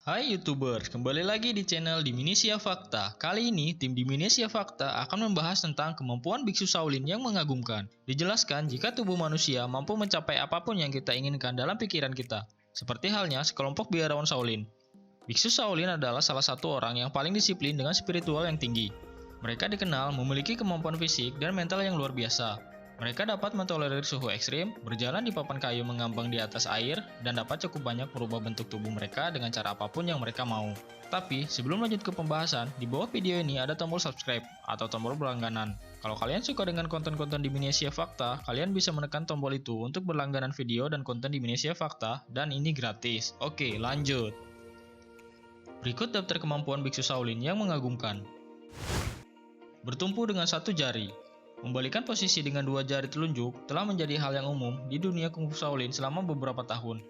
Hai YouTubers, kembali lagi di channel Dimensia Fakta. Kali ini, tim Dimensia Fakta akan membahas tentang kemampuan Biksu Shaolin yang mengagumkan. Dijelaskan jika tubuh manusia mampu mencapai apapun yang kita inginkan dalam pikiran kita. Seperti halnya sekelompok biarawan Shaolin. Biksu Shaolin adalah salah satu orang yang paling disiplin dengan spiritual yang tinggi. Mereka dikenal memiliki kemampuan fisik dan mental yang luar biasa. Mereka dapat mentolerir suhu ekstrim, berjalan di papan kayu mengambang di atas air, dan dapat cukup banyak merubah bentuk tubuh mereka dengan cara apapun yang mereka mau. Tapi, sebelum lanjut ke pembahasan, di bawah video ini ada tombol subscribe atau tombol berlangganan. Kalau kalian suka dengan konten-konten Dimensia Fakta, kalian bisa menekan tombol itu untuk berlangganan video dan konten Dimensia Fakta, dan ini gratis. Oke, lanjut. Berikut daftar kemampuan Biksu Shaolin yang mengagumkan. Bertumpu dengan satu jari. Membalikan posisi dengan dua jari telunjuk telah menjadi hal yang umum di dunia kungfu Shaolin selama beberapa tahun.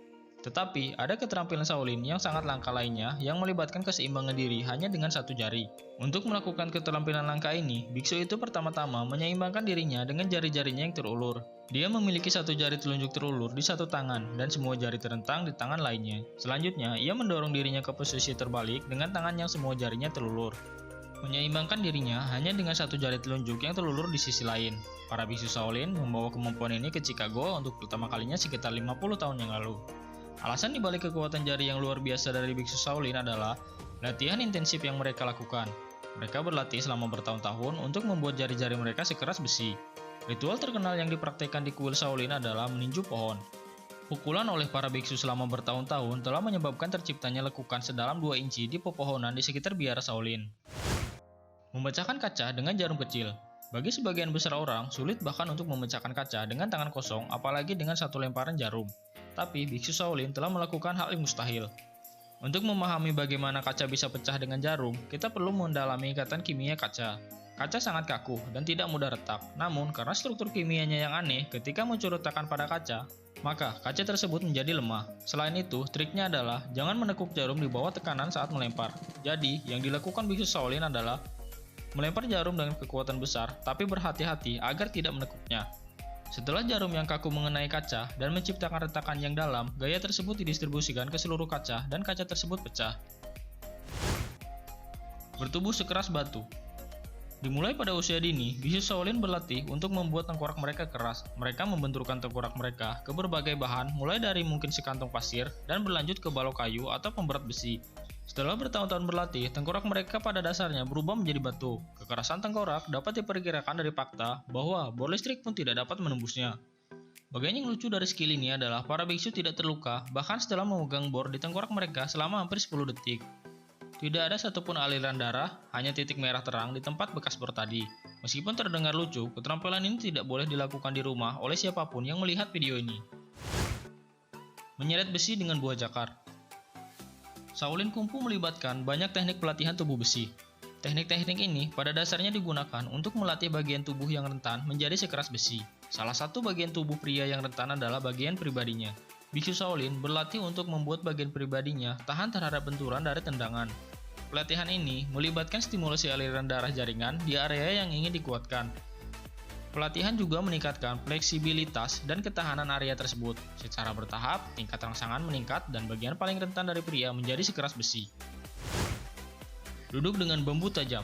Tetapi, ada keterampilan Shaolin yang sangat langka lainnya yang melibatkan keseimbangan diri hanya dengan satu jari. Untuk melakukan keterampilan langka ini, biksu itu pertama-tama menyeimbangkan dirinya dengan jari-jarinya yang terulur. Dia memiliki satu jari telunjuk terulur di satu tangan dan semua jari terentang di tangan lainnya. Selanjutnya, ia mendorong dirinya ke posisi terbalik dengan tangan yang semua jarinya terulur. Menyeimbangkan dirinya hanya dengan satu jari telunjuk yang terulur di sisi lain. Para biksu Shaolin membawa kemampuan ini ke Chicago untuk pertama kalinya sekitar 50 tahun yang lalu. Alasan dibalik kekuatan jari yang luar biasa dari biksu Shaolin adalah latihan intensif yang mereka lakukan. Mereka berlatih selama bertahun-tahun untuk membuat jari-jari mereka sekeras besi. Ritual terkenal yang dipraktikkan di kuil Shaolin adalah meninju pohon. Pukulan oleh para biksu selama bertahun-tahun telah menyebabkan terciptanya lekukan sedalam 2 inci di pepohonan di sekitar biara Shaolin. Memecahkan kaca dengan jarum kecil. Bagi sebagian besar orang, sulit bahkan untuk memecahkan kaca dengan tangan kosong, apalagi dengan satu lemparan jarum. Tapi, biksu Shaolin telah melakukan hal yang mustahil. Untuk memahami bagaimana kaca bisa pecah dengan jarum, kita perlu mendalami ikatan kimia kaca. Kaca sangat kaku dan tidak mudah retak, namun karena struktur kimianya yang aneh ketika muncul retakan pada kaca, maka kaca tersebut menjadi lemah. Selain itu, triknya adalah jangan menekuk jarum di bawah tekanan saat melempar. Jadi, yang dilakukan biksu Shaolin adalah melempar jarum dengan kekuatan besar, tapi berhati-hati agar tidak menekuknya. Setelah jarum yang kaku mengenai kaca dan menciptakan retakan yang dalam, gaya tersebut didistribusikan ke seluruh kaca dan kaca tersebut pecah. Bertubuh sekeras batu. Dimulai pada usia dini, biksu Shaolin berlatih untuk membuat tengkorak mereka keras. Mereka membenturkan tengkorak mereka ke berbagai bahan, mulai dari mungkin sekantong pasir dan berlanjut ke balok kayu atau pemberat besi. Setelah bertahun-tahun berlatih, tengkorak mereka pada dasarnya berubah menjadi batu. Kekerasan tengkorak dapat diperkirakan dari fakta bahwa bor listrik pun tidak dapat menembusnya. Bagian yang lucu dari skill ini adalah para biksu tidak terluka bahkan setelah memegang bor di tengkorak mereka selama hampir 10 detik. Tidak ada satupun aliran darah, hanya titik merah terang di tempat bekas bor tadi. Meskipun terdengar lucu, keterampilan ini tidak boleh dilakukan di rumah oleh siapapun yang melihat video ini. Menyeret besi dengan buah jakar. Shaolin Kungfu melibatkan banyak teknik pelatihan tubuh besi. Teknik-teknik ini pada dasarnya digunakan untuk melatih bagian tubuh yang rentan menjadi sekeras besi. Salah satu bagian tubuh pria yang rentan adalah bagian pribadinya. Biksu Shaolin berlatih untuk membuat bagian pribadinya tahan terhadap benturan dari tendangan. Pelatihan ini melibatkan stimulasi aliran darah jaringan di area yang ingin dikuatkan. Pelatihan juga meningkatkan fleksibilitas dan ketahanan area tersebut. Secara bertahap, tingkat rangsangan meningkat dan bagian paling rentan dari pria menjadi sekeras besi. Duduk dengan bambu tajam.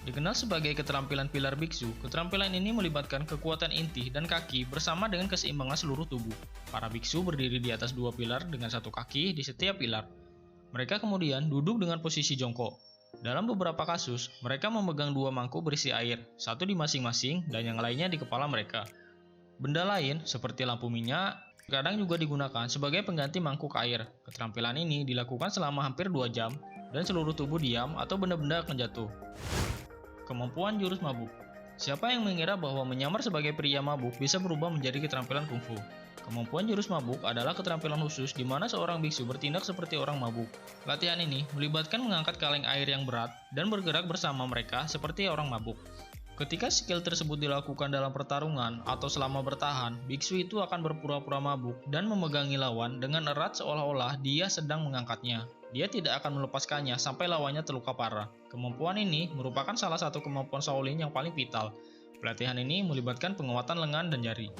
Dikenal sebagai keterampilan pilar biksu, keterampilan ini melibatkan kekuatan inti dan kaki bersama dengan keseimbangan seluruh tubuh. Para biksu berdiri di atas 2 pilar dengan satu kaki di setiap pilar. Mereka kemudian duduk dengan posisi jongkok. Dalam beberapa kasus, mereka memegang 2 mangkuk berisi air, satu di masing-masing dan yang lainnya di kepala mereka. Benda lain, seperti lampu minyak, kadang juga digunakan sebagai pengganti mangkuk air. Keterampilan ini dilakukan selama hampir 2 jam, dan seluruh tubuh diam atau benda-benda akan jatuh. Kemampuan jurus mabuk. Siapa yang mengira bahwa menyamar sebagai pria mabuk bisa berubah menjadi keterampilan kungfu? Kemampuan jurus mabuk adalah keterampilan khusus di mana seorang biksu bertindak seperti orang mabuk. Latihan ini melibatkan mengangkat kaleng air yang berat dan bergerak bersama mereka seperti orang mabuk. Ketika skill tersebut dilakukan dalam pertarungan atau selama bertahan, biksu itu akan berpura-pura mabuk dan memegangi lawan dengan erat seolah-olah dia sedang mengangkatnya. Dia tidak akan melepaskannya sampai lawannya terluka parah. Kemampuan ini merupakan salah satu kemampuan Shaolin yang paling vital. Pelatihan ini melibatkan penguatan lengan dan jari.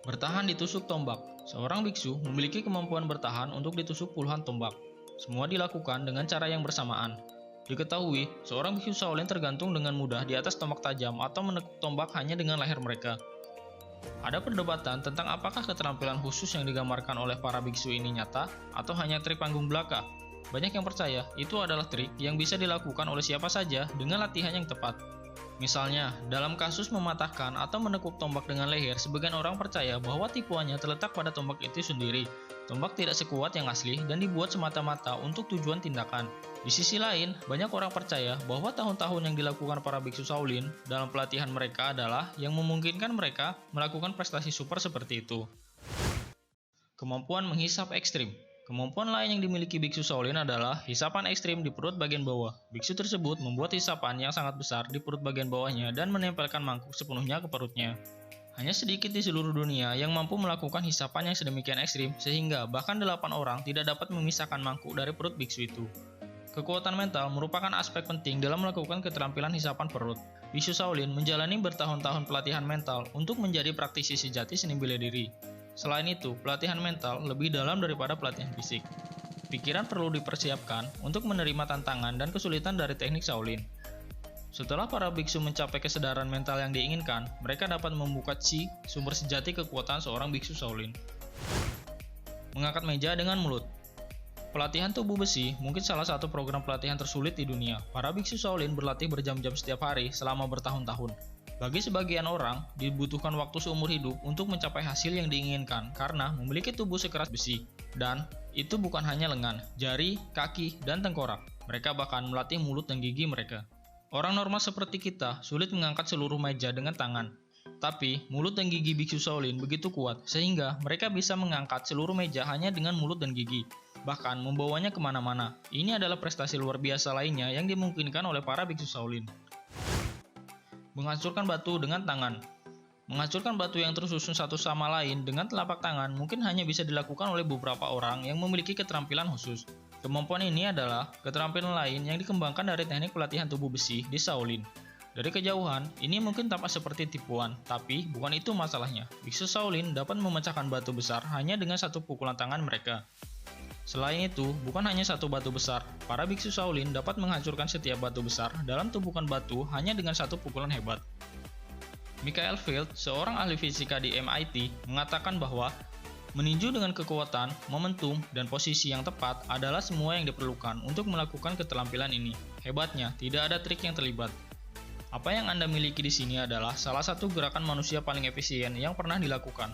Bertahan ditusuk tombak. Seorang biksu memiliki kemampuan bertahan untuk ditusuk puluhan tombak. Semua dilakukan dengan cara yang bersamaan. Diketahui, seorang biksu Shaolin tergantung dengan mudah di atas tombak tajam atau menekuk tombak hanya dengan leher mereka. Ada perdebatan tentang apakah keterampilan khusus yang digambarkan oleh para biksu ini nyata atau hanya trik panggung belaka. Banyak yang percaya itu adalah trik yang bisa dilakukan oleh siapa saja dengan latihan yang tepat. Misalnya, dalam kasus mematahkan atau menekuk tombak dengan leher, sebagian orang percaya bahwa tipuannya terletak pada tombak itu sendiri. Tombak tidak sekuat yang asli dan dibuat semata-mata untuk tujuan tindakan. Di sisi lain, banyak orang percaya bahwa tahun-tahun yang dilakukan para biksu Shaolin dalam pelatihan mereka adalah yang memungkinkan mereka melakukan prestasi super seperti itu. Kemampuan menghisap ekstrim. Kemampuan lain yang dimiliki biksu Shaolin adalah hisapan ekstrim di perut bagian bawah. Biksu tersebut membuat hisapan yang sangat besar di perut bagian bawahnya dan menempelkan mangkuk sepenuhnya ke perutnya. Hanya sedikit di seluruh dunia yang mampu melakukan hisapan yang sedemikian ekstrim sehingga bahkan 8 orang tidak dapat memisahkan mangkuk dari perut biksu itu. Kekuatan mental merupakan aspek penting dalam melakukan keterampilan hisapan perut. Biksu Shaolin menjalani bertahun-tahun pelatihan mental untuk menjadi praktisi sejati seni bela diri. Selain itu, pelatihan mental lebih dalam daripada pelatihan fisik. Pikiran perlu dipersiapkan untuk menerima tantangan dan kesulitan dari teknik Shaolin. Setelah para biksu mencapai kesadaran mental yang diinginkan, mereka dapat membuka Qi, sumber sejati kekuatan seorang biksu Shaolin. Mengangkat meja dengan mulut. Pelatihan tubuh besi mungkin salah satu program pelatihan tersulit di dunia. Para biksu Shaolin berlatih berjam-jam setiap hari selama bertahun-tahun. Bagi sebagian orang, dibutuhkan waktu seumur hidup untuk mencapai hasil yang diinginkan karena memiliki tubuh sekeras besi. Dan itu bukan hanya lengan, jari, kaki, dan tengkorak. Mereka bahkan melatih mulut dan gigi mereka. Orang normal seperti kita sulit mengangkat seluruh meja dengan tangan. Tapi, mulut dan gigi biksu Shaolin begitu kuat sehingga mereka bisa mengangkat seluruh meja hanya dengan mulut dan gigi. Bahkan membawanya kemana-mana. Ini adalah prestasi luar biasa lainnya yang dimungkinkan oleh para biksu Shaolin. Menghancurkan batu dengan tangan. Menghancurkan batu yang tersusun satu sama lain dengan telapak tangan mungkin hanya bisa dilakukan oleh beberapa orang yang memiliki keterampilan khusus. Kemampuan ini adalah keterampilan lain yang dikembangkan dari teknik pelatihan tubuh besi di Shaolin. Dari kejauhan, ini mungkin tampak seperti tipuan, tapi bukan itu masalahnya. Biksu Shaolin dapat memecahkan batu besar hanya dengan satu pukulan tangan mereka. Selain itu, bukan hanya satu batu besar, para biksu Shaolin dapat menghancurkan setiap batu besar dalam tumpukan batu hanya dengan satu pukulan hebat. Michael Field, seorang ahli fisika di MIT, mengatakan bahwa meninju dengan kekuatan, momentum, dan posisi yang tepat adalah semua yang diperlukan untuk melakukan keterampilan ini. Hebatnya, tidak ada trik yang terlibat. Apa yang Anda miliki di sini adalah salah satu gerakan manusia paling efisien yang pernah dilakukan.